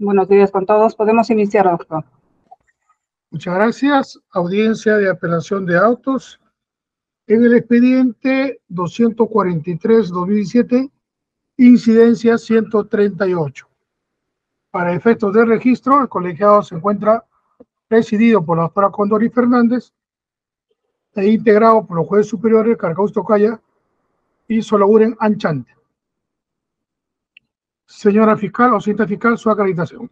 Buenos días con todos. Podemos iniciar, doctor. Muchas gracias. Audiencia de apelación de autos. En el expediente 243-2017, incidencia 138. Para efectos de registro, el colegiado se encuentra presidido por la doctora Condori Fernández e integrado por los jueces superiores Carcausto Calla y Solaguren Anchante. Señora fiscal o señorita fiscal, su acreditación.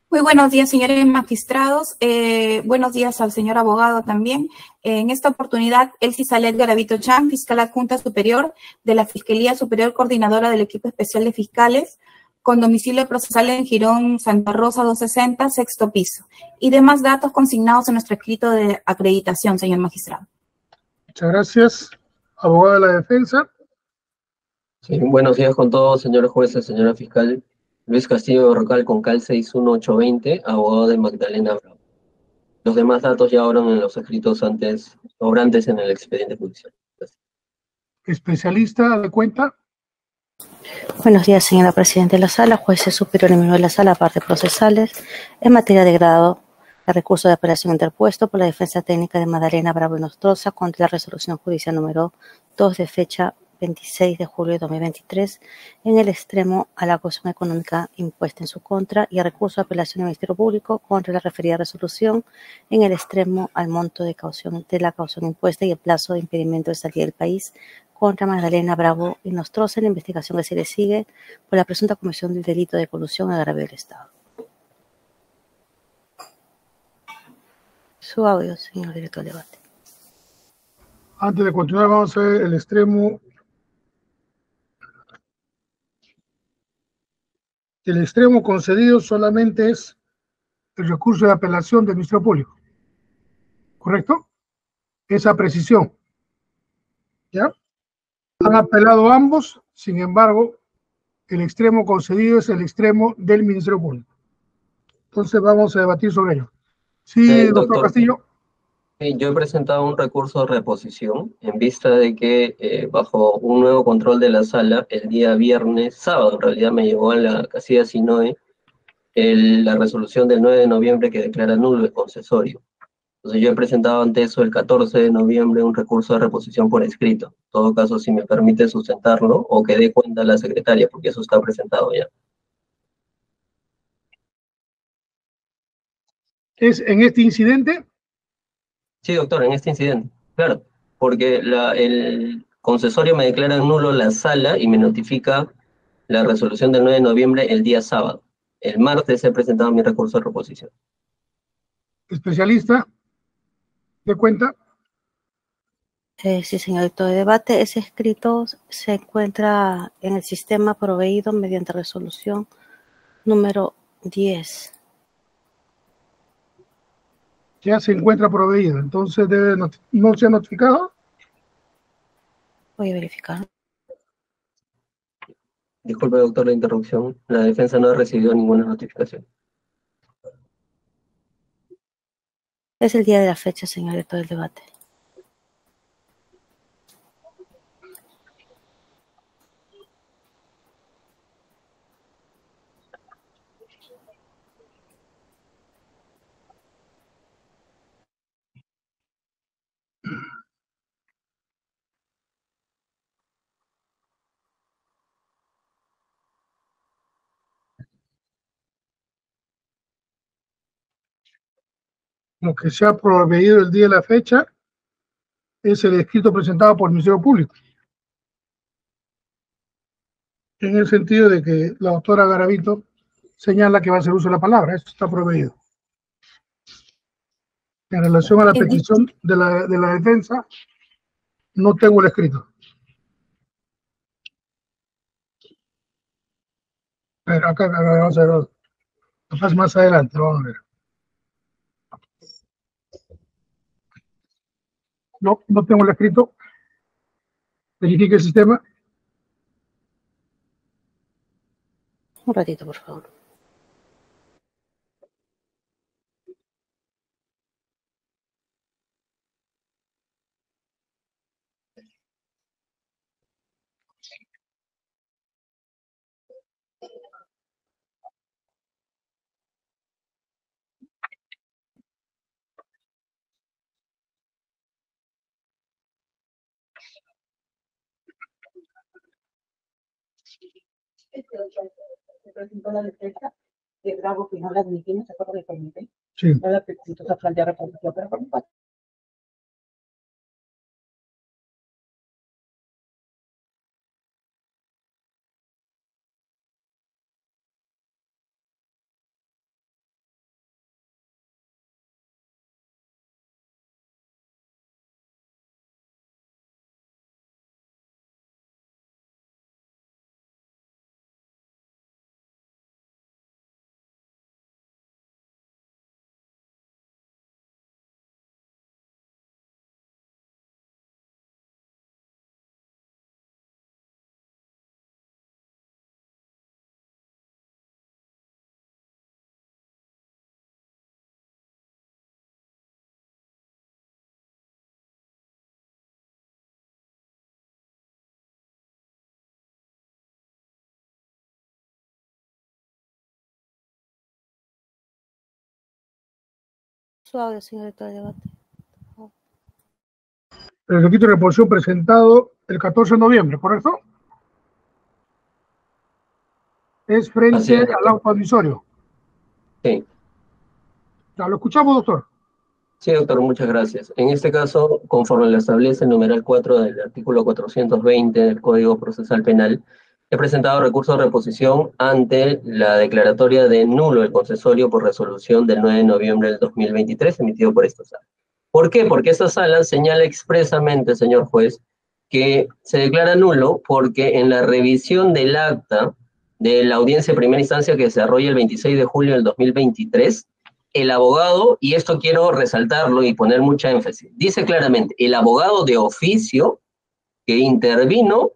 Muy buenos días, señores magistrados. Buenos días al señor abogado también. En esta oportunidad, Elsie Salet Garavito Chan, fiscal adjunta superior de la Fiscalía Superior Coordinadora del Equipo Especial de Fiscales, con domicilio procesal en Girón, Santa Rosa 260, sexto piso. Y demás datos consignados en nuestro escrito de acreditación, señor magistrado. Muchas gracias. Abogado de la defensa. Sí, buenos días con todos, señores jueces, señora fiscal. Luis Castillo Berrocal con CAL 61820, abogado de Magdalena Bravo. Los demás datos ya oran en los escritos antes, sobrantes en el expediente judicial. Gracias. Especialista de cuenta. Buenos días, señora presidenta de la sala, jueces superiores y miembros de la sala, partes procesales. En materia de grado, el recurso de apelación interpuesto por la defensa técnica de Magdalena Bravo y Nostroza contra la resolución judicial número 2 de fecha 26 de julio de 2023, en el extremo a la coacción económica impuesta en su contra, y el recurso de apelación del Ministerio Público contra la referida resolución, en el extremo al monto de la caución impuesta y el plazo de impedimento de salida del país contra Magdalena Bravo y Nostroza en la investigación que se le sigue por la presunta comisión del delito de colusión en agravio del Estado. Su audio, señor director del debate. Antes de continuar, vamos a ver el extremo. El extremo concedido solamente es el recurso de apelación del Ministerio Público. ¿Correcto? Esa precisión. ¿Ya? Han apelado ambos, sin embargo, el extremo concedido es el extremo del Ministerio Público. Entonces vamos a debatir sobre ello. Sí, doctor Castillo. Yo he presentado un recurso de reposición en vista de que bajo un nuevo control de la sala, el día viernes, sábado en realidad, me llegó a la casilla SINOE la resolución del 9 de noviembre que declara nulo el concesorio. Entonces yo he presentado ante eso el 14 de noviembre un recurso de reposición por escrito. En todo caso, si me permite sustentarlo o que dé cuenta a la secretaria, porque eso está presentado ya. ¿Es en este incidente? Sí, doctor, en este incidente. Claro, porque el concesorio me declara nulo la sala y me notifica la resolución del 9 de noviembre el día sábado. El martes he presentado mi recurso de reposición. Especialista de cuenta. Sí, señor director de debate. Ese escrito se encuentra en el sistema proveído mediante resolución número 10. Ya se encuentra proveído, entonces no se ha notificado. Voy a verificar. Disculpe, doctor, la interrupción. La defensa no ha recibido ninguna notificación. Es el día de la fecha, señor director del debate. Lo que se ha proveído el día de la fecha es el escrito presentado por el Ministerio Público, en el sentido de que la doctora Garavito señala que va a hacer uso de la palabra. Esto está proveído. En relación a la petición de la defensa, no tengo el escrito. Pero acá vamos a ver. Más adelante, vamos a ver. No tengo el escrito. Verifique el sistema. Un ratito, por favor. Se presentó la defensa de Bravo que no la admitimos, ¿se acuerda del comité? Sí. No la presentó a plantear reposición, pero por parte. Su audio, señor director de debate. El requisito de reposición presentado el 14 de noviembre, ¿correcto? Es Así frente es, al doctor. auto admisorio. Sí. Ya, lo escuchamos, doctor. Sí, doctor, muchas gracias. En este caso, conforme lo establece el numeral 4 del artículo 420 del Código Procesal Penal, he presentado recurso de reposición ante la declaratoria de nulo del concesorio por resolución del 9 de noviembre del 2023 emitido por esta sala. ¿Por qué? Porque esta sala señala expresamente, señor juez, que se declara nulo porque en la revisión del acta de la audiencia de primera instancia que se desarrolla el 26 de julio del 2023, el abogado, y esto quiero resaltarlo y poner mucha énfasis, dice claramente, el abogado de oficio que intervino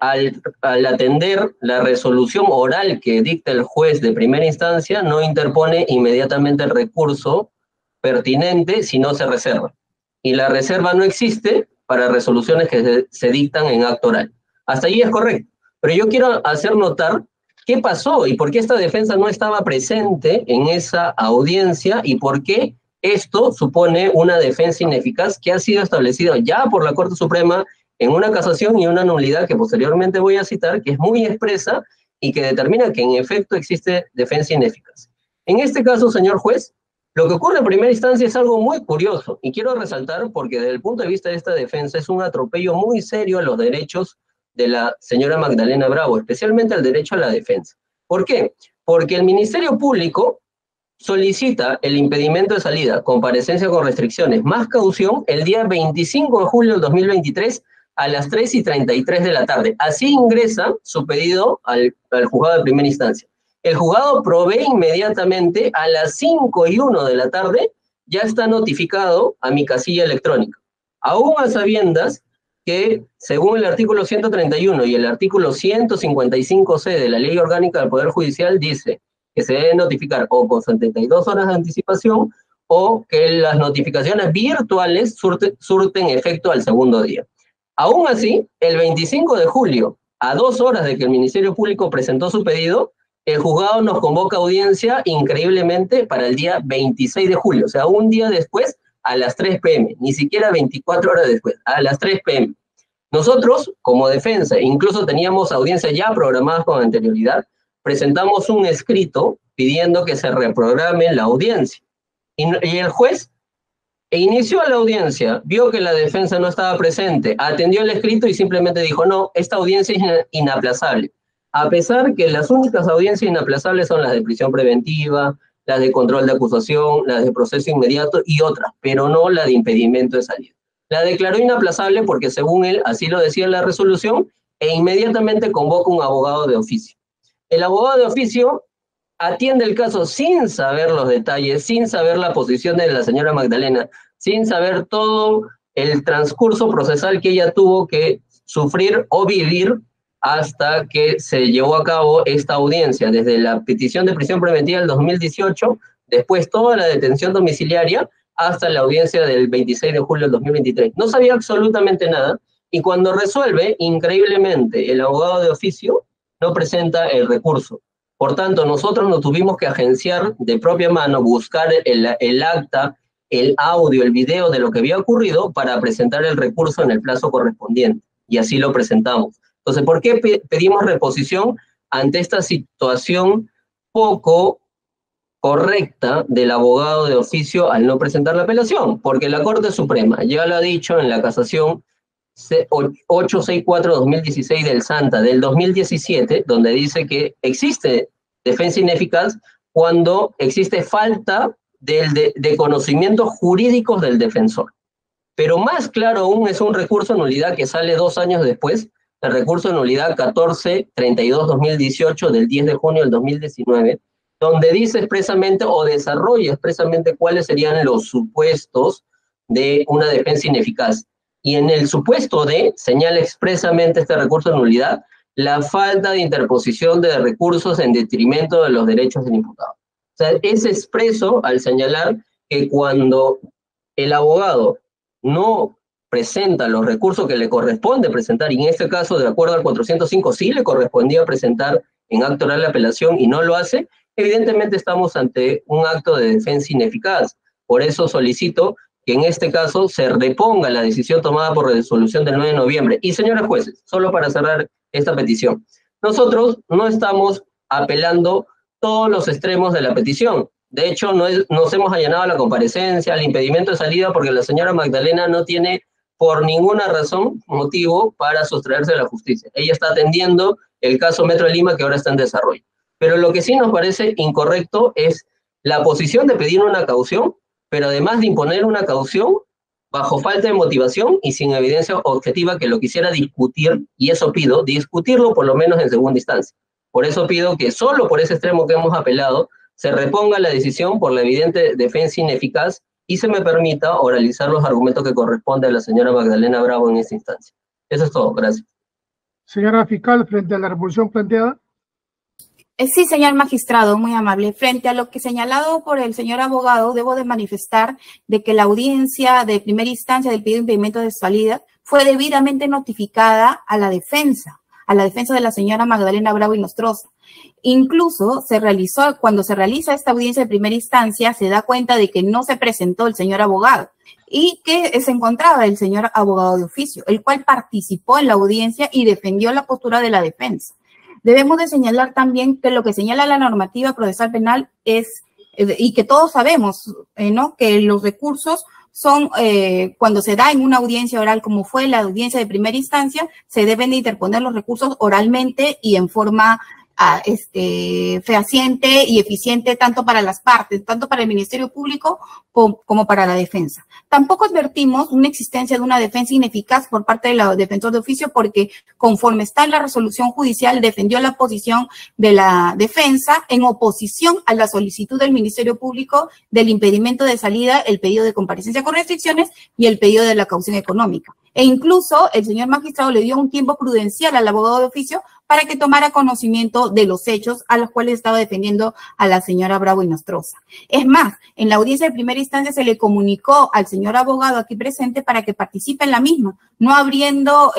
al atender la resolución oral que dicta el juez de primera instancia, no interpone inmediatamente el recurso pertinente si no se reserva. Y la reserva no existe para resoluciones que se dictan en acto oral. Hasta ahí es correcto. Pero yo quiero hacer notar qué pasó y por qué esta defensa no estaba presente en esa audiencia y por qué esto supone una defensa ineficaz que ha sido establecida ya por la Corte Suprema en una casación y una nulidad que posteriormente voy a citar, que es muy expresa y que determina que en efecto existe defensa ineficaz. En este caso, señor juez, lo que ocurre en primera instancia es algo muy curioso y quiero resaltar porque desde el punto de vista de esta defensa es un atropello muy serio a los derechos de la señora Magdalena Bravo, especialmente al derecho a la defensa. ¿Por qué? Porque el Ministerio Público solicita el impedimento de salida, comparecencia con restricciones, más caución, el día 25 de julio del 2023 a las 3:33 de la tarde. Así ingresa su pedido al juzgado de primera instancia. El juzgado provee inmediatamente a las 5:01 de la tarde, ya está notificado a mi casilla electrónica. Aún a sabiendas que, según el artículo 131 y el artículo 155C de la Ley Orgánica del Poder Judicial, dice que se debe notificar o con 72 horas de anticipación o que las notificaciones virtuales surten efecto al segundo día. Aún así, el 25 de julio, a 2 horas de que el Ministerio Público presentó su pedido, el juzgado nos convoca a audiencia increíblemente para el día 26 de julio, o sea, un día después a las 3 p.m., ni siquiera 24 horas después, a las 3 p.m. Nosotros, como defensa, incluso teníamos audiencias ya programadas con anterioridad, presentamos un escrito pidiendo que se reprograme la audiencia. Y el juez inició la audiencia, vio que la defensa no estaba presente, atendió el escrito y simplemente dijo, no, esta audiencia es inaplazable. A pesar que las únicas audiencias inaplazables son las de prisión preventiva, las de control de acusación, las de proceso inmediato y otras, pero no la de impedimento de salida. La declaró inaplazable porque según él, así lo decía en la resolución, e inmediatamente convoca un abogado de oficio. El abogado de oficio atiende el caso sin saber los detalles, sin saber la posición de la señora Magdalena, sin saber todo el transcurso procesal que ella tuvo que sufrir o vivir hasta que se llevó a cabo esta audiencia, desde la petición de prisión preventiva del 2018, después toda la detención domiciliaria, hasta la audiencia del 26 de julio del 2023. No sabía absolutamente nada, y cuando resuelve, increíblemente, el abogado de oficio no presenta el recurso. Por tanto, nosotros nos tuvimos que agenciar de propia mano, buscar el acta, el audio, el video de lo que había ocurrido para presentar el recurso en el plazo correspondiente, y así lo presentamos. Entonces, ¿por qué pedimos reposición ante esta situación poco correcta del abogado de oficio al no presentar la apelación? Porque la Corte Suprema ya lo ha dicho en la casación 864-2016 del Santa del 2017, donde dice que existe defensa ineficaz cuando existe falta de conocimientos jurídicos del defensor. Pero más claro aún es un recurso de nulidad que sale 2 años después, el recurso de nulidad 1432-2018 del 10 de junio del 2019, donde dice expresamente o desarrolla expresamente cuáles serían los supuestos de una defensa ineficaz. Y en el supuesto de, señala expresamente este recurso de nulidad, la falta de interposición de recursos en detrimento de los derechos del imputado. O sea, es expreso al señalar que cuando el abogado no presenta los recursos que le corresponde presentar, y en este caso, de acuerdo al 405, sí le correspondía presentar en acto oral la apelación y no lo hace, evidentemente estamos ante un acto de defensa ineficaz. Por eso solicito que en este caso se reponga la decisión tomada por resolución del 9 de noviembre. Y señores jueces, solo para cerrar esta petición, nosotros no estamos apelando todos los extremos de la petición. De hecho, nos hemos allanado a la comparecencia, al impedimento de salida, porque la señora Magdalena no tiene por ninguna razón, motivo para sustraerse de la justicia. Ella está atendiendo el caso Metro de Lima, que ahora está en desarrollo. Pero lo que sí nos parece incorrecto es la posición de pedir una caución, pero además de imponer una caución bajo falta de motivación y sin evidencia objetiva, que lo quisiera discutir, y eso pido, discutirlo por lo menos en segunda instancia. Por eso pido que solo por ese extremo que hemos apelado, se reponga la decisión por la evidente defensa ineficaz y se me permita oralizar los argumentos que corresponde a la señora Magdalena Bravo en esta instancia. Eso es todo, gracias. Señora fiscal, frente a la resolución planteada. Sí, señor magistrado, muy amable. Frente a lo que señalado por el señor abogado, debo de manifestar de que la audiencia de primera instancia del pedido de impedimento de salida fue debidamente notificada a la defensa de la señora Magdalena Bravo y Nostroza. Incluso cuando se realiza esta audiencia de primera instancia, se da cuenta de que no se presentó el señor abogado y que se encontraba el señor abogado de oficio, el cual participó en la audiencia y defendió la postura de la defensa. Debemos de señalar también que lo que señala la normativa procesal penal es, y que todos sabemos, ¿no?, que los recursos son, cuando se da en una audiencia oral, como fue la audiencia de primera instancia, se deben de interponer los recursos oralmente y en forma fehaciente y eficiente tanto para las partes, tanto para el Ministerio Público como para la defensa. Tampoco advertimos una existencia de una defensa ineficaz por parte del defensor de oficio porque conforme está en la resolución judicial defendió la posición de la defensa en oposición a la solicitud del Ministerio Público del impedimento de salida, el pedido de comparecencia con restricciones y el pedido de la caución económica. E incluso el señor magistrado le dio un tiempo prudencial al abogado de oficio para que tomara conocimiento de los hechos a los cuales estaba defendiendo a la señora Bravo y Nostroza. Es más, en la audiencia de primera instancia se le comunicó al señor abogado aquí presente para que participe en la misma, no habiendo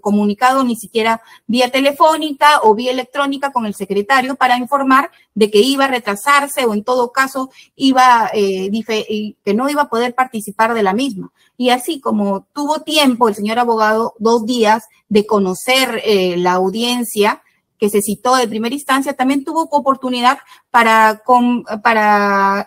comunicado ni siquiera vía telefónica o vía electrónica con el secretario para informar de que iba a retrasarse o en todo caso que no iba a poder participar de la misma. Y así como tuvo tiempo el señor abogado 2 días de conocer la audiencia que se citó de primera instancia, también tuvo oportunidad para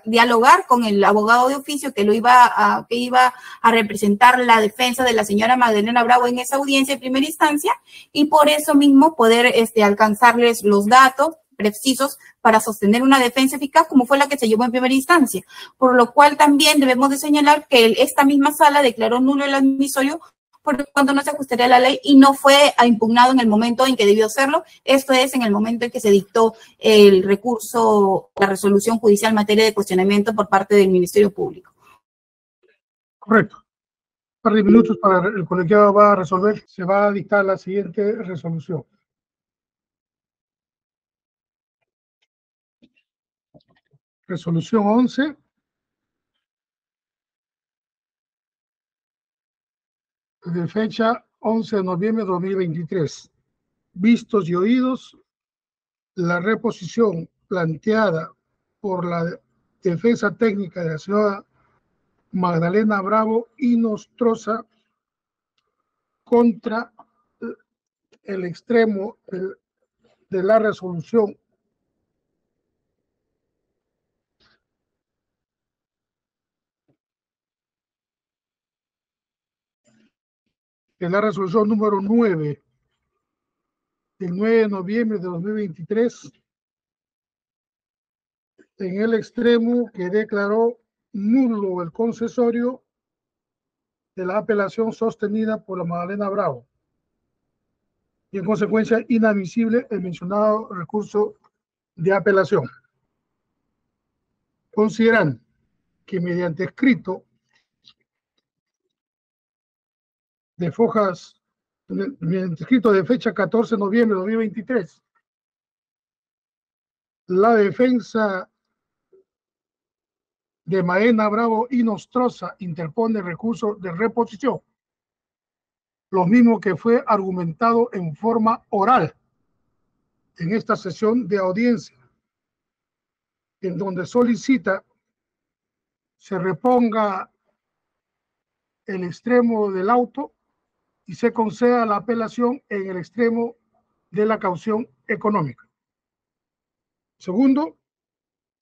dialogar con el abogado de oficio que iba a representar la defensa de la señora Magdalena Bravo en esa audiencia de primera instancia y por eso mismo poder alcanzarles los datos precisos para sostener una defensa eficaz como fue la que se llevó en primera instancia. Por lo cual también debemos de señalar que esta misma sala declaró nulo el admisorio por cuanto no se ajustaría a la ley y no fue impugnado en el momento en que debió hacerlo. Esto es en el momento en que se dictó el recurso, la resolución judicial en materia de cuestionamiento por parte del Ministerio Público. Correcto. Un par de minutos para el colegiado va a resolver. Se va a dictar la siguiente resolución. Resolución 11. De fecha 11 de noviembre de 2023. Vistos y oídos, la reposición planteada por la defensa técnica de la señora Magdalena Bravo y Nostroza contra el extremo de la resolución número 9 del 9 de noviembre de 2023, en el extremo que declaró nulo el concesorio de la apelación sostenida por la Magdalena Bravo y en consecuencia inadmisible el mencionado recurso de apelación. Consideran que mediante escrito de fecha 14 de noviembre de 2023, la defensa de Magdalena Bravo y Nostroza interpone recurso de reposición, lo mismo que fue argumentado en forma oral en esta sesión de audiencia, en donde solicita se reponga el extremo del auto y se conceda la apelación en el extremo de la caución económica. Segundo,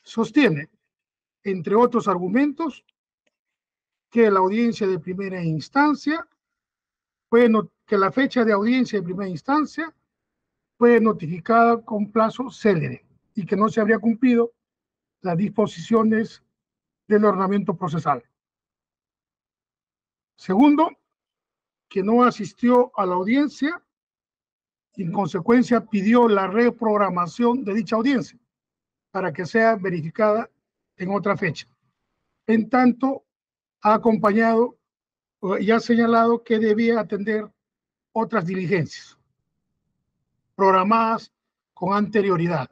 sostiene, entre otros argumentos, que la audiencia de primera instancia que la fecha de audiencia de primera instancia fue notificada con plazo célere y que no se habría cumplido las disposiciones del ordenamiento procesal. Segundo, que no asistió a la audiencia y en consecuencia pidió la reprogramación de dicha audiencia para que sea verificada en otra fecha. En tanto, ha acompañado y ha señalado que debía atender otras diligencias programadas con anterioridad.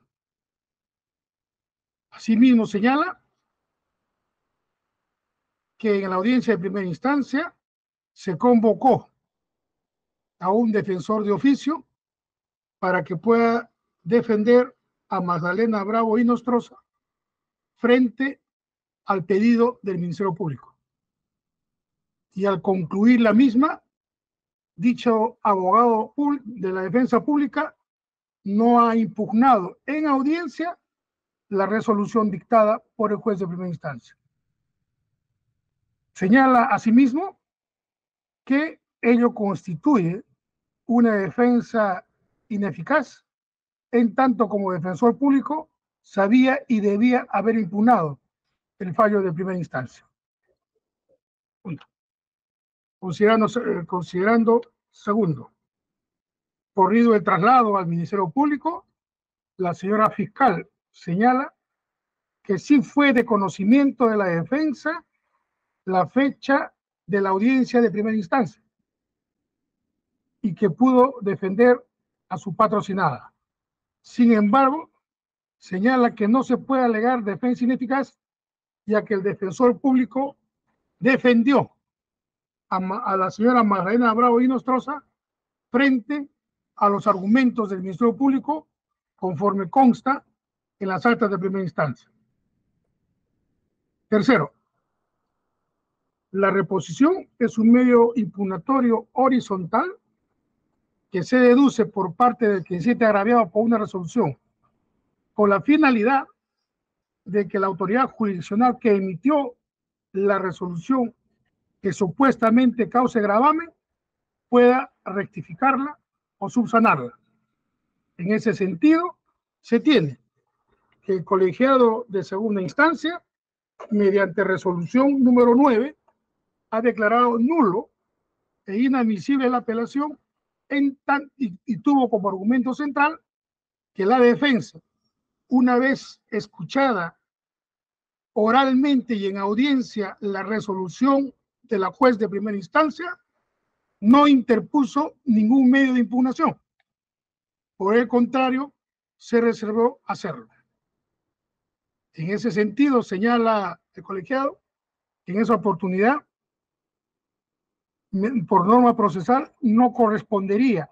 Asimismo, señala que en la audiencia de primera instancia se convocó a un defensor de oficio para que pueda defender a Magdalena Bravo y Nostroza frente al pedido del Ministerio Público. Y al concluir la misma, dicho abogado de la defensa pública no ha impugnado en audiencia la resolución dictada por el juez de primera instancia. Señala asimismo que ello constituye una defensa ineficaz, en tanto como defensor público sabía y debía haber impugnado el fallo de primera instancia. Punto. Considerando, segundo, corrido el traslado al Ministerio Público, la señora fiscal señala que sí fue de conocimiento de la defensa la fecha de la audiencia de primera instancia y que pudo defender a su patrocinada. Sin embargo, señala que no se puede alegar defensa ineficaz, ya que el defensor público defendió a la señora Magdalena Bravo y Nostroza frente a los argumentos del Ministerio Público, conforme consta en las actas de primera instancia. Tercero, la reposición es un medio impugnatorio horizontal que se deduce por parte del que se siente agraviado por una resolución con la finalidad de que la autoridad jurisdiccional que emitió la resolución que supuestamente cause gravamen pueda rectificarla o subsanarla. En ese sentido, se tiene que el colegiado de segunda instancia, mediante resolución número 9, ha declarado nulo e inadmisible la apelación y tuvo como argumento central que la defensa, una vez escuchada oralmente y en audiencia la resolución de la juez de primera instancia, no interpuso ningún medio de impugnación. Por el contrario, se reservó hacerlo. En ese sentido, señala el colegiado que en esa oportunidad, por norma procesal, no correspondería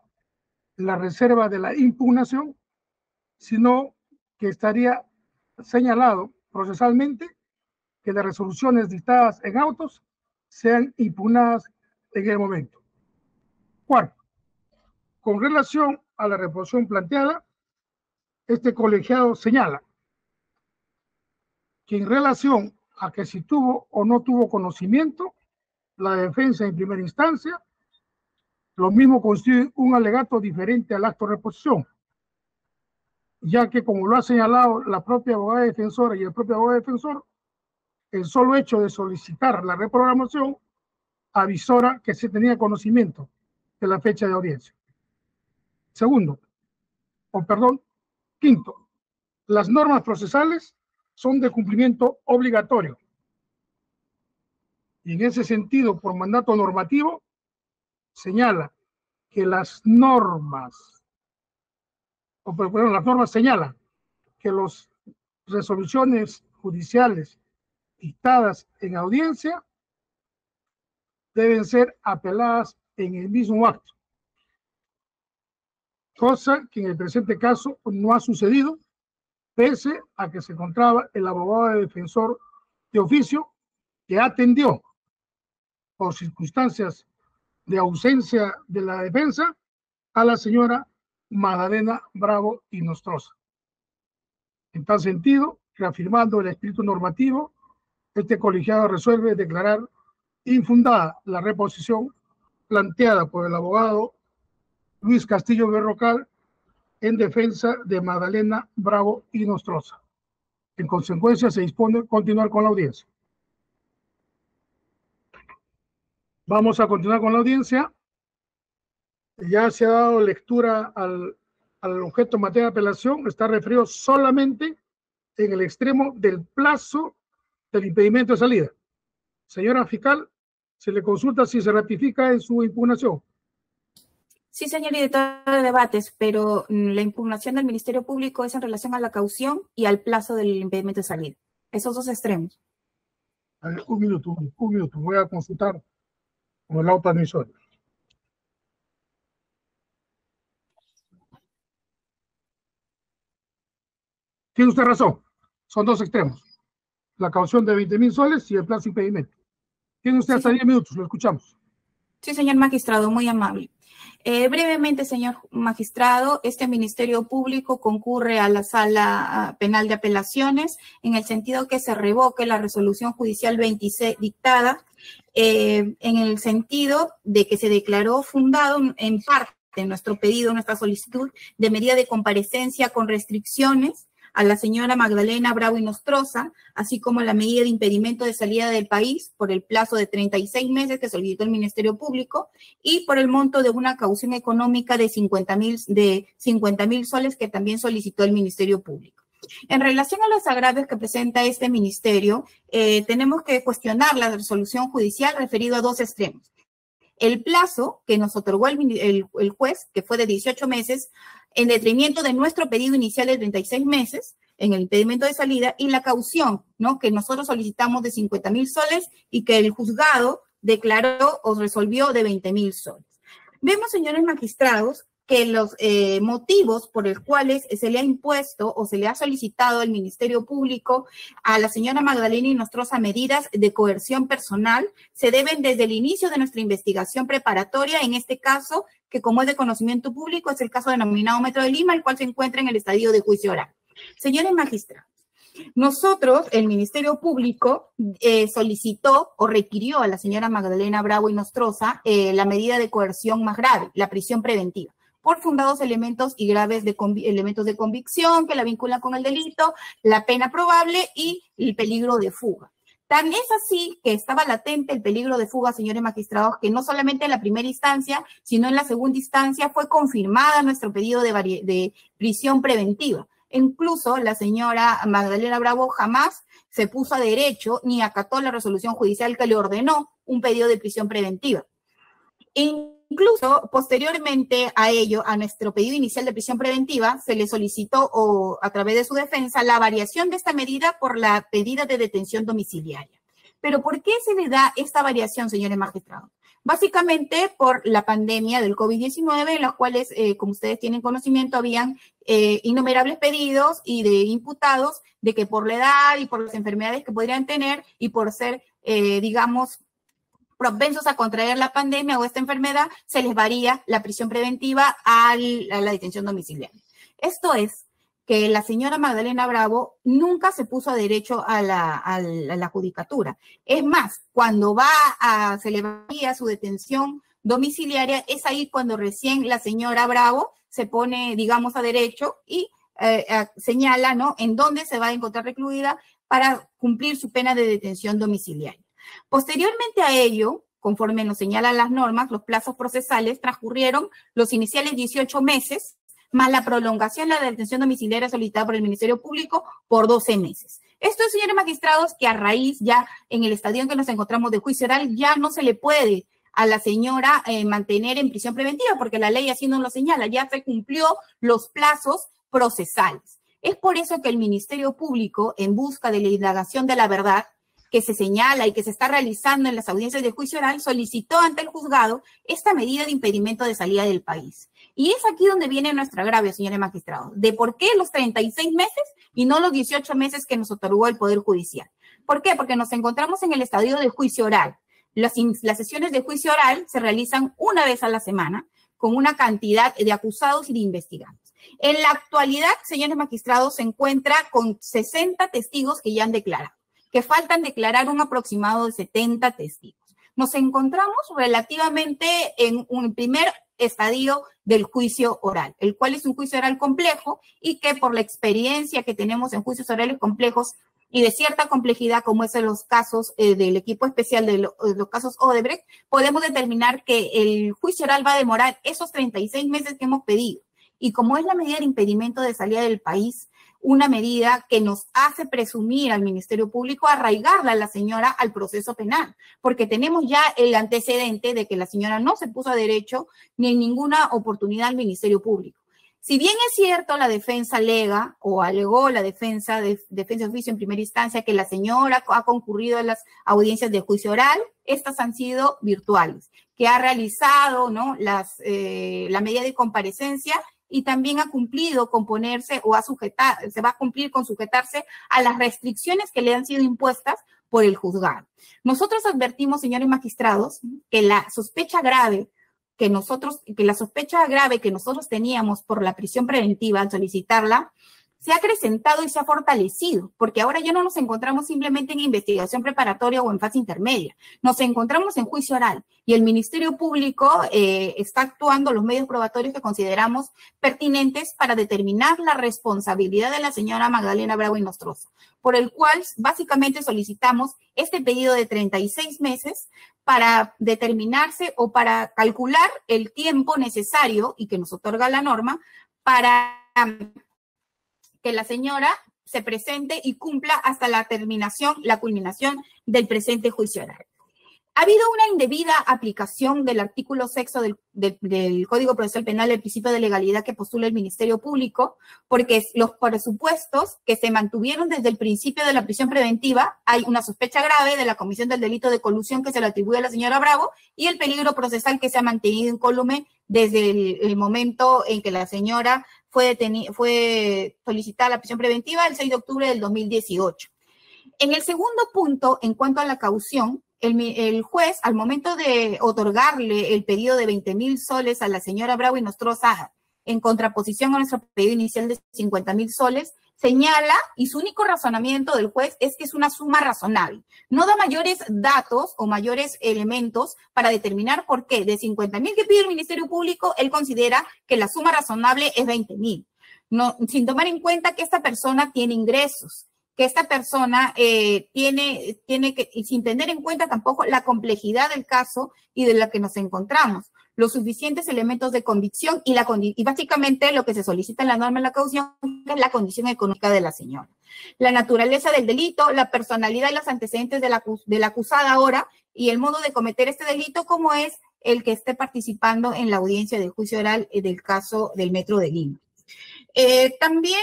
la reserva de la impugnación, sino que estaría señalado procesalmente que las resoluciones dictadas en autos sean impugnadas en el momento. Cuarto, con relación a la reposición planteada, este colegiado señala que en relación a que si tuvo o no tuvo conocimiento, la defensa en primera instancia, lo mismo constituye un alegato diferente al acto de reposición, ya que como lo ha señalado la propia abogada defensora y el propio abogado defensor, el solo hecho de solicitar la reprogramación avisora que se tenía conocimiento de la fecha de audiencia. Quinto, las normas procesales son de cumplimiento obligatorio. Y en ese sentido, por mandato normativo, señala que las normas señalan que las resoluciones judiciales dictadas en audiencia deben ser apeladas en el mismo acto, cosa que en el presente caso no ha sucedido, pese a que se encontraba el abogado defensor de oficio que atendió por circunstancias de ausencia de la defensa a la señora Magdalena Bravo y Nostroza. En tal sentido, reafirmando el espíritu normativo, este colegiado resuelve declarar infundada la reposición planteada por el abogado Luis Castillo Berrocal en defensa de Magdalena Bravo y Nostroza. En consecuencia, se dispone continuar con la audiencia. Vamos a continuar con la audiencia. Ya se ha dado lectura al objeto en materia de apelación, está referido solamente en el extremo del plazo del impedimento de salida. Señora fiscal, se le consulta si se ratifica en su impugnación. Sí, señor director de debates, pero la impugnación del Ministerio Público es en relación a la caución y al plazo del impedimento de salida. Esos dos extremos. A ver, un minuto, voy a consultar con el auto admisor. Tiene usted razón, son dos extremos. La caución de 20.000 soles y el plazo de impedimento. Tiene usted hasta 10 minutos, lo escuchamos. Sí, señor magistrado, muy amable. Brevemente, señor magistrado, este Ministerio Público concurre a la Sala Penal de Apelaciones en el sentido que se revoque la resolución judicial 26 dictada, en el sentido de que se declaró fundado en parte nuestro pedido, nuestra solicitud de medida de comparecencia con restricciones a la señora Magdalena Bravo y Nostroza, así como la medida de impedimento de salida del país por el plazo de 36 meses que solicitó el Ministerio Público y por el monto de una caución económica de 50.000 soles que también solicitó el Ministerio Público. En relación a los agravios que presenta este ministerio, tenemos que cuestionar la resolución judicial referido a dos extremos. El plazo que nos otorgó el juez, que fue de 18 meses, en detrimento de nuestro pedido inicial de 36 meses, en el impedimento de salida, y la caución, ¿no?, que nosotros solicitamos de 50.000 soles y que el juzgado declaró o resolvió de 20.000 soles. Vemos, señores magistrados, que los motivos por los cuales se le ha impuesto o se le ha solicitado al Ministerio Público a la señora Magdalena y Nostroza medidas de coerción personal se deben desde el inicio de nuestra investigación preparatoria, en este caso, que como es de conocimiento público, es el caso denominado Metro de Lima, el cual se encuentra en el estadio de juicio oral. Señores magistrados, nosotros, el Ministerio Público, solicitó o requirió a la señora Magdalena Bravo y Nostroza la medida de coerción más grave, la prisión preventiva, por fundados elementos y graves elementos de convicción que la vinculan con el delito, la pena probable y el peligro de fuga. Tan es así que estaba latente el peligro de fuga, señores magistrados, que no solamente en la primera instancia, sino en la segunda instancia fue confirmada nuestro pedido de prisión preventiva. Incluso la señora Magdalena Bravo jamás se puso a derecho ni acató la resolución judicial que le ordenó un pedido de prisión preventiva. Incluso, posteriormente a ello, a nuestro pedido inicial de prisión preventiva, se le solicitó, o a través de su defensa, la variación de esta medida por la medida de detención domiciliaria. Pero ¿por qué se le da esta variación, señores magistrados? Básicamente por la pandemia del COVID-19, en las cuales, como ustedes tienen conocimiento, habían innumerables pedidos y de imputados de que por la edad y por las enfermedades que podrían tener y por ser, digamos, propensos a contraer la pandemia o esta enfermedad, se les varía la prisión preventiva a la detención domiciliaria. Esto es que la señora Magdalena Bravo nunca se puso a derecho a la judicatura. Es más, cuando se le varía su detención domiciliaria, es ahí cuando recién la señora Bravo se pone, digamos, a derecho y señala, ¿no?, en dónde se va a encontrar recluida para cumplir su pena de detención domiciliaria. Posteriormente a ello, conforme nos señalan las normas, los plazos procesales transcurrieron los iniciales 18 meses, más la prolongación de la detención domiciliaria solicitada por el Ministerio Público por 12 meses. Esto es, señores magistrados, que a raíz ya en el estadio en que nos encontramos de juicio oral ya no se le puede a la señora mantener en prisión preventiva, porque la ley así nos lo señala, ya se cumplió los plazos procesales. Es por eso que el Ministerio Público, en busca de la indagación de la verdad que se señala y que se está realizando en las audiencias de juicio oral, solicitó ante el juzgado esta medida de impedimento de salida del país. Y es aquí donde viene nuestro agravio, señores magistrados, de por qué los 36 meses y no los 18 meses que nos otorgó el Poder Judicial. ¿Por qué? Porque nos encontramos en el estadio de juicio oral. Las sesiones de juicio oral se realizan una vez a la semana con una cantidad de acusados y de investigados. En la actualidad, señores magistrados, se encuentra con 60 testigos que ya han declarado, que faltan declarar un aproximado de 70 testigos. Nos encontramos relativamente en un primer estadio del juicio oral, el cual es un juicio oral complejo y que por la experiencia que tenemos en juicios orales complejos y de cierta complejidad, como es en los casos del equipo especial de los casos Odebrecht, podemos determinar que el juicio oral va a demorar esos 36 meses que hemos pedido. Y como es la medida de impedimento de salida del país, una medida que nos hace presumir al Ministerio Público arraigarla a la señora al proceso penal, porque tenemos ya el antecedente de que la señora no se puso a derecho ni en ninguna oportunidad al Ministerio Público. Si bien es cierto, la defensa alega o alegó la defensa de oficio en primera instancia que la señora ha concurrido a las audiencias de juicio oral, estas han sido virtuales, que ha realizado, ¿no?, la medida de comparecencia y también ha cumplido con ponerse o se va a cumplir con sujetarse a las restricciones que le han sido impuestas por el juzgado. Nosotros advertimos, señores magistrados, que la sospecha grave que nosotros teníamos por la prisión preventiva al solicitarla, se ha acrecentado y se ha fortalecido, porque ahora ya no nos encontramos simplemente en investigación preparatoria o en fase intermedia, nos encontramos en juicio oral y el Ministerio Público está actuando los medios probatorios que consideramos pertinentes para determinar la responsabilidad de la señora Magdalena Bravo y Nostroza, por el cual básicamente solicitamos este pedido de 36 meses para determinarse o para calcular el tiempo necesario y que nos otorga la norma para que la señora se presente y cumpla hasta la culminación del presente juicio oral. Ha habido una indebida aplicación del artículo 6 del Código Procesal Penal del principio de legalidad que postula el Ministerio Público, porque los presupuestos que se mantuvieron desde el principio de la prisión preventiva, hay una sospecha grave de la comisión del delito de colusión que se le atribuye a la señora Bravo y el peligro procesal que se ha mantenido incólume desde el momento en que la señora fue solicitada la prisión preventiva el 6 de octubre del 2018. En el segundo punto, en cuanto a la caución, el juez, al momento de otorgarle el pedido de 20.000 soles a la señora Bravo y Nostroza, en contraposición a nuestro pedido inicial de 50.000 soles, señala, y su único razonamiento del juez es que es una suma razonable. No da mayores datos o mayores elementos para determinar por qué. De 50.000 que pide el Ministerio Público, él considera que la suma razonable es 20.000. No, sin tomar en cuenta que esta persona tiene ingresos, que esta persona tiene que, y sin tener en cuenta tampoco la complejidad del caso y de la que nos encontramos, los suficientes elementos de convicción y básicamente lo que se solicita en la norma de la caución es la condición económica de la señora. La naturaleza del delito, la personalidad y los antecedentes de la acusada ahora y el modo de cometer este delito como es el que esté participando en la audiencia de juicio oral del caso del Metro de Lima. También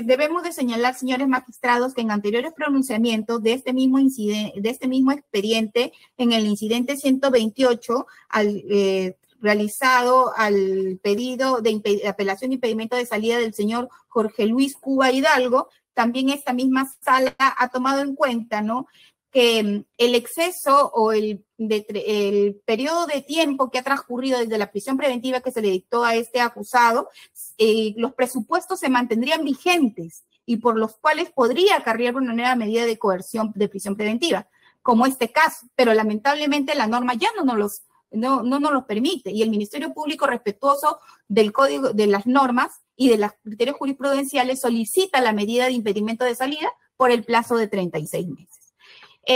debemos de señalar, señores magistrados, que en anteriores pronunciamientos de este mismo expediente, en el incidente 128, realizado al pedido de apelación de impedimento de salida del señor Jorge Luis Cuba Hidalgo, también esta misma sala ha tomado en cuenta, ¿no?, que el exceso o el periodo de tiempo que ha transcurrido desde la prisión preventiva que se le dictó a este acusado, los presupuestos se mantendrían vigentes y por los cuales podría acarrear una nueva medida de coerción de prisión preventiva, como este caso, pero lamentablemente la norma ya no nos los permite, y el Ministerio Público, respetuoso del código, de las normas y de los criterios jurisprudenciales, solicita la medida de impedimento de salida por el plazo de 36 meses.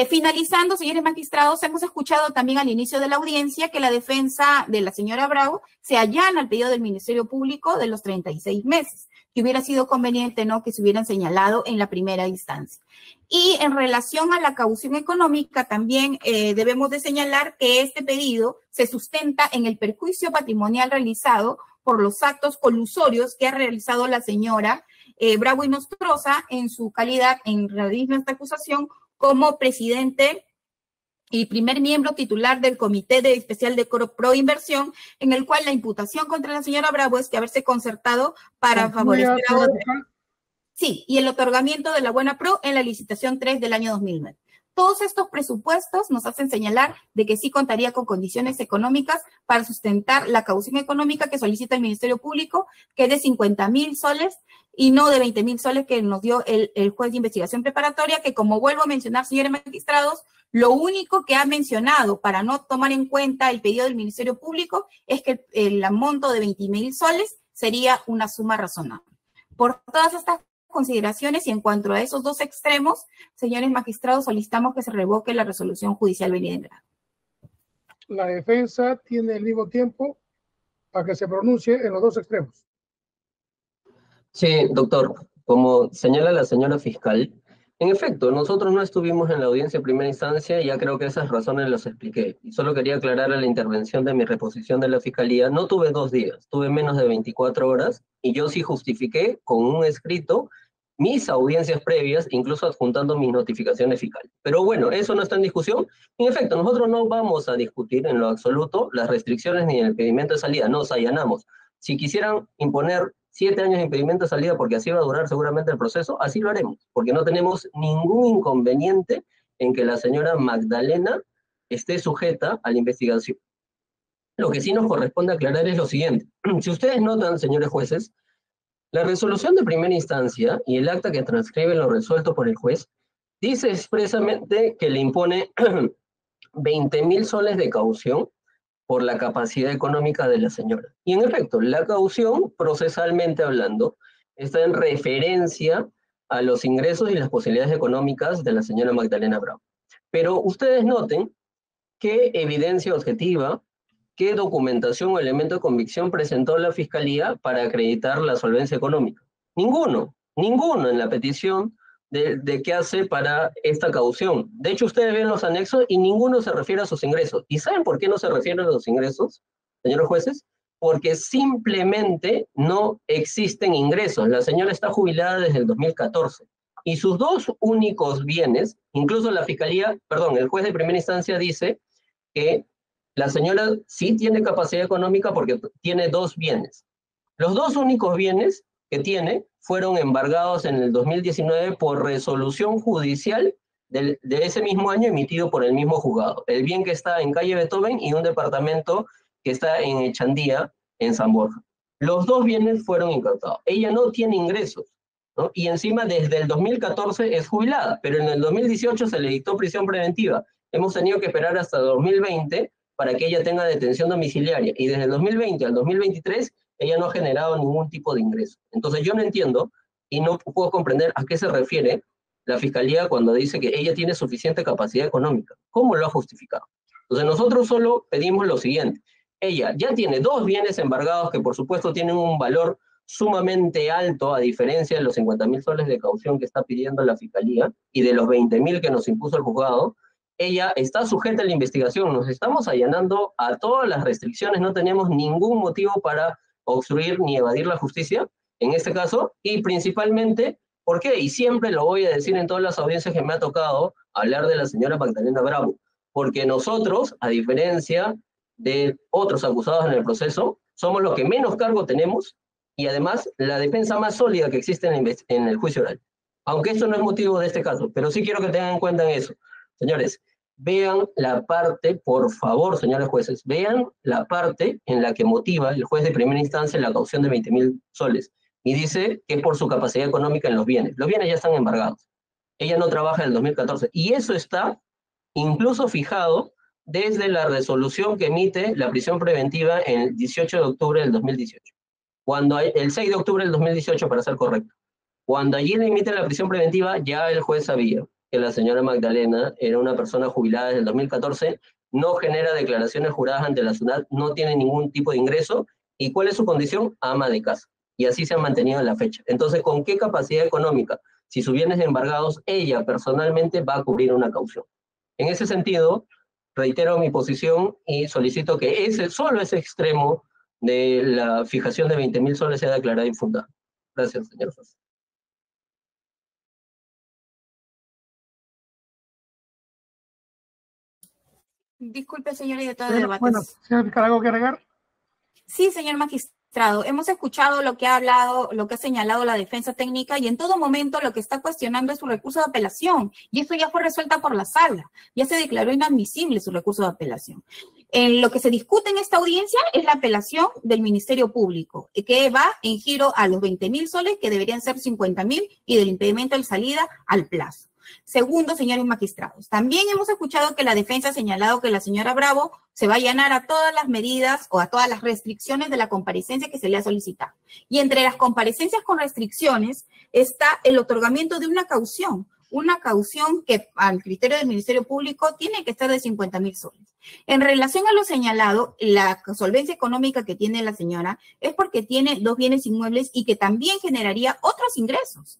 Finalizando, señores magistrados, hemos escuchado también al inicio de la audiencia que la defensa de la señora Bravo se allana al pedido del Ministerio Público de los 36 meses, que hubiera sido conveniente, ¿no?, que se hubieran señalado en la primera instancia. Y en relación a la caución económica, también debemos de señalar que este pedido se sustenta en el perjuicio patrimonial realizado por los actos colusorios que ha realizado la señora Bravo y Nostroza en su calidad, en realizar esta acusación, como presidente y primer miembro titular del Comité Especial de Proinversión, en el cual la imputación contra la señora Bravo es que haberse concertado para favorecer y el otorgamiento de la buena pro en la licitación 3 del año 2009. Todos estos presupuestos nos hacen señalar de que sí contaría con condiciones económicas para sustentar la caución económica que solicita el Ministerio Público, que es de 50.000 soles y no de 20.000 soles que nos dio el juez de investigación preparatoria, que, como vuelvo a mencionar, señores magistrados, lo único que ha mencionado para no tomar en cuenta el pedido del Ministerio Público es que el monto de 20.000 soles sería una suma razonable. Por todas estas consideraciones y en cuanto a esos dos extremos, señores magistrados, solicitamos que se revoque la resolución judicial venida en grado. La defensa tiene el mismo tiempo para que se pronuncie en los dos extremos. Sí, doctor, como señala la señora fiscal, en efecto, nosotros no estuvimos en la audiencia de primera instancia y ya creo que esas razones las expliqué. Y solo quería aclarar a la intervención de mi reposición de la fiscalía, no tuve 2 días, tuve menos de 24 horas y yo sí justifiqué con un escrito mis audiencias previas, incluso adjuntando mis notificaciones fiscales. Pero bueno, eso no está en discusión. En efecto, nosotros no vamos a discutir en lo absoluto las restricciones ni el impedimento de salida, nos allanamos. Si quisieran imponer 7 años de impedimento de salida porque así va a durar seguramente el proceso, así lo haremos, porque no tenemos ningún inconveniente en que la señora Magdalena esté sujeta a la investigación. Lo que sí nos corresponde aclarar es lo siguiente. Si ustedes notan, señores jueces, la resolución de primera instancia y el acta que transcribe lo resuelto por el juez dice expresamente que le impone 20.000 soles de caución por la capacidad económica de la señora. Y en efecto, la caución, procesalmente hablando, está en referencia a los ingresos y las posibilidades económicas de la señora Magdalena Bravo. Pero ustedes noten qué evidencia objetiva, qué documentación o elemento de convicción presentó la Fiscalía para acreditar la solvencia económica. Ninguno en la petición de qué hace para esta caución. De hecho, ustedes ven los anexos y ninguno se refiere a sus ingresos. ¿Y saben por qué no se refieren a los ingresos, señores jueces? Porque simplemente no existen ingresos. La señora está jubilada desde el 2014 y sus 2 únicos bienes, incluso la Fiscalía, perdón, el juez de primera instancia dice que la señora sí tiene capacidad económica porque tiene 2 bienes. Los 2 únicos bienes que tiene fueron embargados en el 2019 por resolución judicial de ese mismo año emitido por el mismo juzgado. El bien que está en calle Beethoven y un departamento que está en Echandía, en San Borja. Los 2 bienes fueron incautados. Ella no tiene ingresos, ¿no? Y encima desde el 2014 es jubilada, pero en el 2018 se le dictó prisión preventiva. Hemos tenido que esperar hasta 2020 para que ella tenga detención domiciliaria. Y desde el 2020 al 2023 ella no ha generado ningún tipo de ingreso. Entonces yo no entiendo y no puedo comprender a qué se refiere la Fiscalía cuando dice que ella tiene suficiente capacidad económica. ¿Cómo lo ha justificado? Entonces nosotros solo pedimos lo siguiente. Ella ya tiene 2 bienes embargados que por supuesto tienen un valor sumamente alto a diferencia de los 50.000 soles de caución que está pidiendo la Fiscalía y de los 20.000 que nos impuso el juzgado. Ella está sujeta a la investigación, nos estamos allanando a todas las restricciones, no tenemos ningún motivo para obstruir ni evadir la justicia, en este caso, y principalmente, ¿por qué? Y siempre lo voy a decir en todas las audiencias que me ha tocado hablar de la señora Magdalena Bravo, porque nosotros, a diferencia de otros acusados en el proceso, somos los que menos cargo tenemos y además la defensa más sólida que existe en el juicio oral. Aunque esto no es motivo de este caso, pero sí quiero que tengan en cuenta eso. Señores, vean la parte, por favor, señores jueces, vean la parte en la que motiva el juez de primera instancia la caución de 20.000 soles. Y dice que es por su capacidad económica en los bienes. Los bienes ya están embargados. Ella no trabaja en el 2014. Y eso está incluso fijado desde la resolución que emite la prisión preventiva el 18 de octubre del 2018. El 6 de octubre del 2018, para ser correcto. Cuando allí le emite la prisión preventiva, ya el juez sabía que la señora Magdalena era una persona jubilada desde el 2014, no genera declaraciones juradas ante la SUNAT, no tiene ningún tipo de ingreso. ¿Y cuál es su condición? Ama de casa. Y así se ha mantenido en la fecha. Entonces, ¿con qué capacidad económica? Si sus bienes embargados, ella personalmente va a cubrir una caución. En ese sentido, reitero mi posición y solicito que solo ese extremo de la fijación de 20.000 soles sea declarado infundado. Gracias, señor juez. Disculpe, señor director de debates. Bueno, señor fiscal, ¿algo que agregar? Sí, señor magistrado. Hemos escuchado lo que ha hablado, lo que ha señalado la defensa técnica y en todo momento lo que está cuestionando es su recurso de apelación. Y esto ya fue resuelta por la sala. Ya se declaró inadmisible su recurso de apelación. Lo que se discute en esta audiencia es la apelación del Ministerio Público, que va en giro a los 20.000 soles, que deberían ser 50.000, y del impedimento de salida al plazo. Segundo, señores magistrados, también hemos escuchado que la defensa ha señalado que la señora Bravo se va a allanar a todas las medidas o a todas las restricciones de la comparecencia que se le ha solicitado. Y entre las comparecencias con restricciones está el otorgamiento de una caución que al criterio del Ministerio Público tiene que estar de 50.000 soles. En relación a lo señalado, la solvencia económica que tiene la señora es porque tiene 2 bienes inmuebles y que también generaría otros ingresos.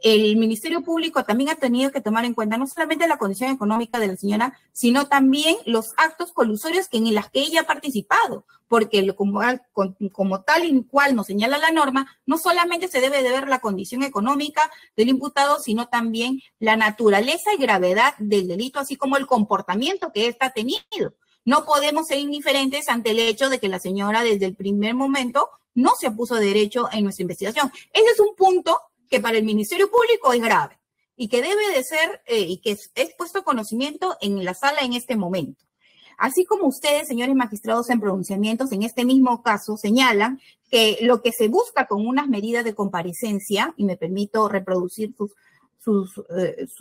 El Ministerio Público también ha tenido que tomar en cuenta no solamente la condición económica de la señora, sino también los actos colusorios en los que ella ha participado, porque como tal y cual nos señala la norma, no solamente se debe de ver la condición económica del imputado, sino también la naturaleza y gravedad del delito, así como el comportamiento que ésta ha tenido. No podemos ser indiferentes ante el hecho de que la señora desde el primer momento no se puso derecho en nuestra investigación. Ese es un punto que para el Ministerio Público es grave y que debe de ser y que es puesto a conocimiento en la sala en este momento. Así como ustedes, señores magistrados, en pronunciamientos en este mismo caso señalan que lo que se busca con unas medidas de comparecencia, y me permito reproducir sus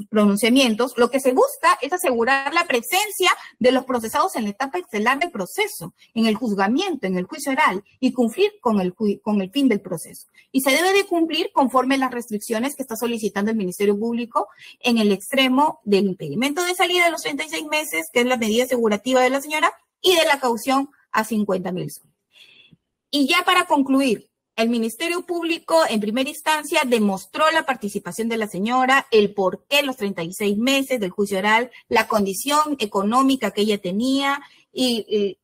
pronunciamientos, lo que se busca es asegurar la presencia de los procesados en la etapa estelar del proceso, en el juzgamiento, en el juicio oral, y cumplir con el fin del proceso. Y se debe de cumplir conforme las restricciones que está solicitando el Ministerio Público en el extremo del impedimento de salida de los 36 meses, que es la medida asegurativa de la señora, y de la caución a 50.000 soles. Y ya para concluir, el Ministerio Público, en primera instancia, demostró la participación de la señora, el por qué los 36 meses del juicio oral, la condición económica que ella tenía y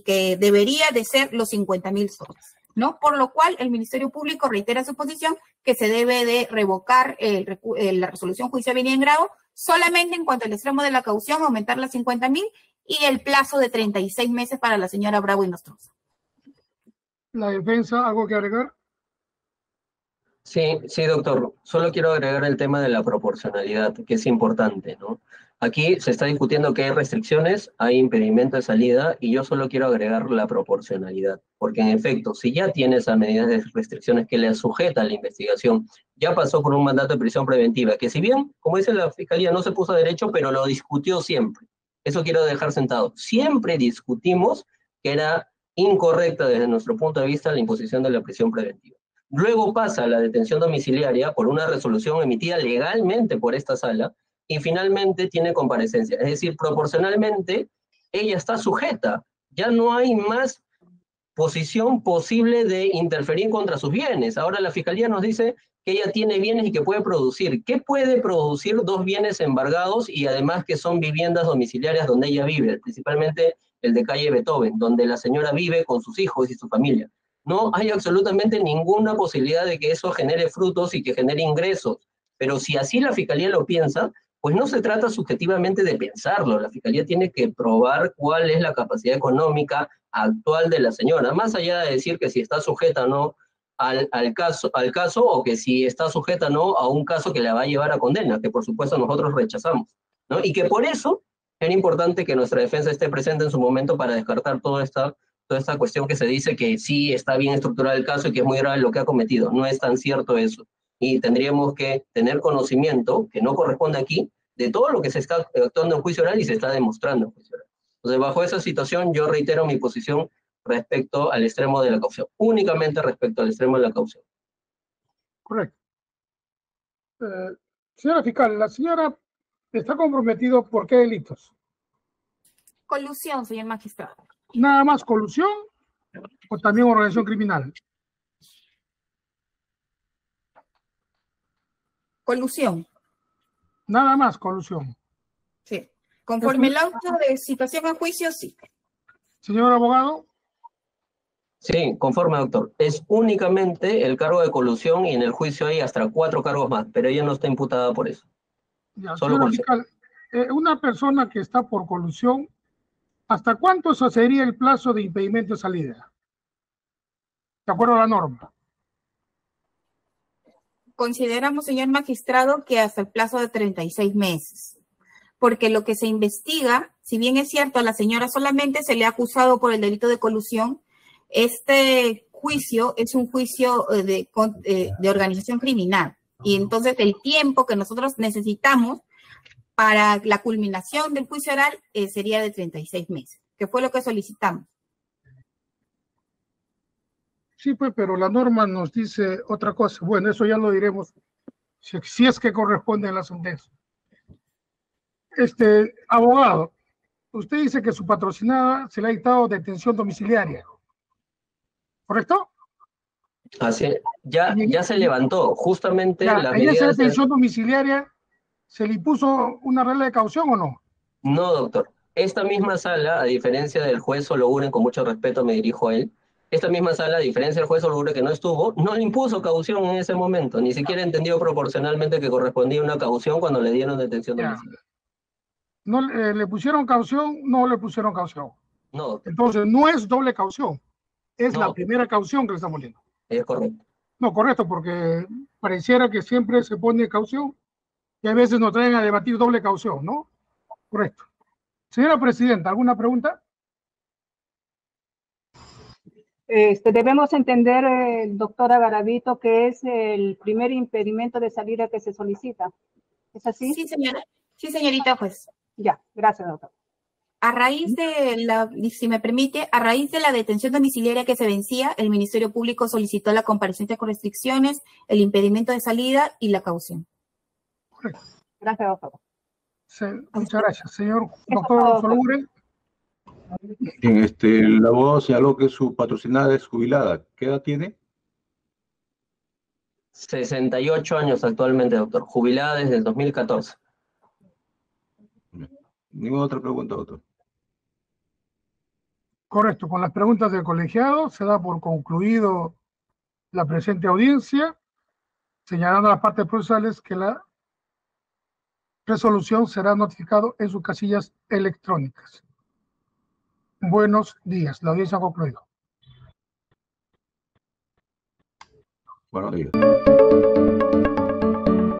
que debería de ser los 50.000 soles, ¿no? Por lo cual, el Ministerio Público reitera su posición que se debe de revocar la resolución judicial venida en grado solamente en cuanto al extremo de la caución, aumentarla a 50.000 y el plazo de 36 meses para la señora Bravo y Nostroza. La defensa, ¿algo que agregar? Sí, doctor. Solo quiero agregar el tema de la proporcionalidad, que es importante, ¿no? Aquí se está discutiendo que hay restricciones, hay impedimento de salida, y yo solo quiero agregar la proporcionalidad. Porque en efecto, si ya tiene esas medidas de restricciones que le sujeta a la investigación, ya pasó por un mandato de prisión preventiva, que si bien, como dice la Fiscalía, no se puso a derecho, pero lo discutió siempre. Eso quiero dejar sentado. Siempre discutimos que era incorrecta desde nuestro punto de vista la imposición de la prisión preventiva. Luego pasa la detención domiciliaria por una resolución emitida legalmente por esta sala y finalmente tiene comparecencia. Es decir, proporcionalmente ella está sujeta. Ya no hay más posición posible de interferir contra sus bienes. Ahora la Fiscalía nos dice que ella tiene bienes y que puede producir. ¿Qué puede producir 2 bienes embargados y además que son viviendas domiciliarias donde ella vive? Principalmente el de calle Beethoven, donde la señora vive con sus hijos y su familia. No hay absolutamente ninguna posibilidad de que eso genere frutos y que genere ingresos. Pero si así la Fiscalía lo piensa, pues no se trata subjetivamente de pensarlo. La Fiscalía tiene que probar cuál es la capacidad económica actual de la señora, más allá de decir que si está sujeta o no al caso o que si está sujeta o no a un caso que la va a llevar a condena, que por supuesto nosotros rechazamos. ¿no? Y que por eso era importante que nuestra defensa esté presente en su momento para descartar toda esta cuestión que se dice que sí está bien estructurado el caso y que es muy grave lo que ha cometido. No es tan cierto eso. Y tendríamos que tener conocimiento, que no corresponde aquí, de todo lo que se está actuando en juicio oral y se está demostrando en juicio oral. Entonces, bajo esa situación, yo reitero mi posición respecto al extremo de la caución, únicamente respecto al extremo de la caución. Correcto. Señora fiscal, la señora está comprometido por qué delitos. Colusión, señor magistrado. ¿Nada más colusión o también organización criminal? Colusión. Nada más colusión. Sí. Conforme el auto de citación a juicio, sí. Señor abogado. Sí, conforme, doctor. Es únicamente el cargo de colusión y en el juicio hay hasta 4 cargos más, pero ella no está imputada por eso. Ya, Solo señora colusión. fiscal, una persona que está por colusión, ¿hasta cuánto sería el plazo de impedimento de salida? De acuerdo a la norma. Consideramos, señor magistrado, que hasta el plazo de 36 meses. Porque lo que se investiga, si bien es cierto, a la señora solamente se le ha acusado por el delito de colusión, este juicio es un juicio de organización criminal. Y entonces el tiempo que nosotros necesitamos para la culminación del juicio oral sería de 36 meses, que fue lo que solicitamos. Sí, pues, pero la norma nos dice otra cosa. Bueno, eso ya lo diremos si es que corresponde a la sentencia. Abogado, usted dice que su patrocinada se le ha dictado detención domiciliaria, ¿correcto? Así, ya se levantó, justamente Ya, las ¿en esa medidas... detención domiciliaria se le impuso una regla de caución o no? No, doctor. Esta misma sala, a diferencia del juez Sologuren, con mucho respeto me dirijo a él, esta misma sala, a diferencia del juez Sologuren que no estuvo, no le impuso caución en ese momento, ni siquiera entendió proporcionalmente que correspondía una caución cuando le dieron detención Ya. domiciliaria. ¿No le pusieron caución? No le pusieron caución. No, doctor. Entonces, no es doble caución, es la No. primera caución que le estamos poniendo. Es correcto. No, correcto, porque pareciera que siempre se pone caución y a veces nos traen a debatir doble caución, ¿no? Correcto. Señora Presidenta, ¿alguna pregunta? Debemos entender, doctora Garavito, que es el primer impedimento de salida que se solicita. ¿Es así? Sí, señora. Sí, señorita juez. Ya, gracias, doctor. A raíz si me permite, a raíz de la detención domiciliaria que se vencía, el Ministerio Público solicitó la comparecencia con restricciones, el impedimento de salida y la caución. Correcto. Gracias, doctor. Muchas gracias. Señor doctor Sologuren. Bien, el abogado señaló que su patrocinada es jubilada. ¿Qué edad tiene? 68 años actualmente, doctor. Jubilada desde el 2014. Ninguna otra pregunta, doctor. Correcto. Con las preguntas del colegiado se da por concluido la presente audiencia, señalando a las partes procesales que la resolución será notificado en sus casillas electrónicas. Buenos días. La audiencia ha concluido. Buenos días.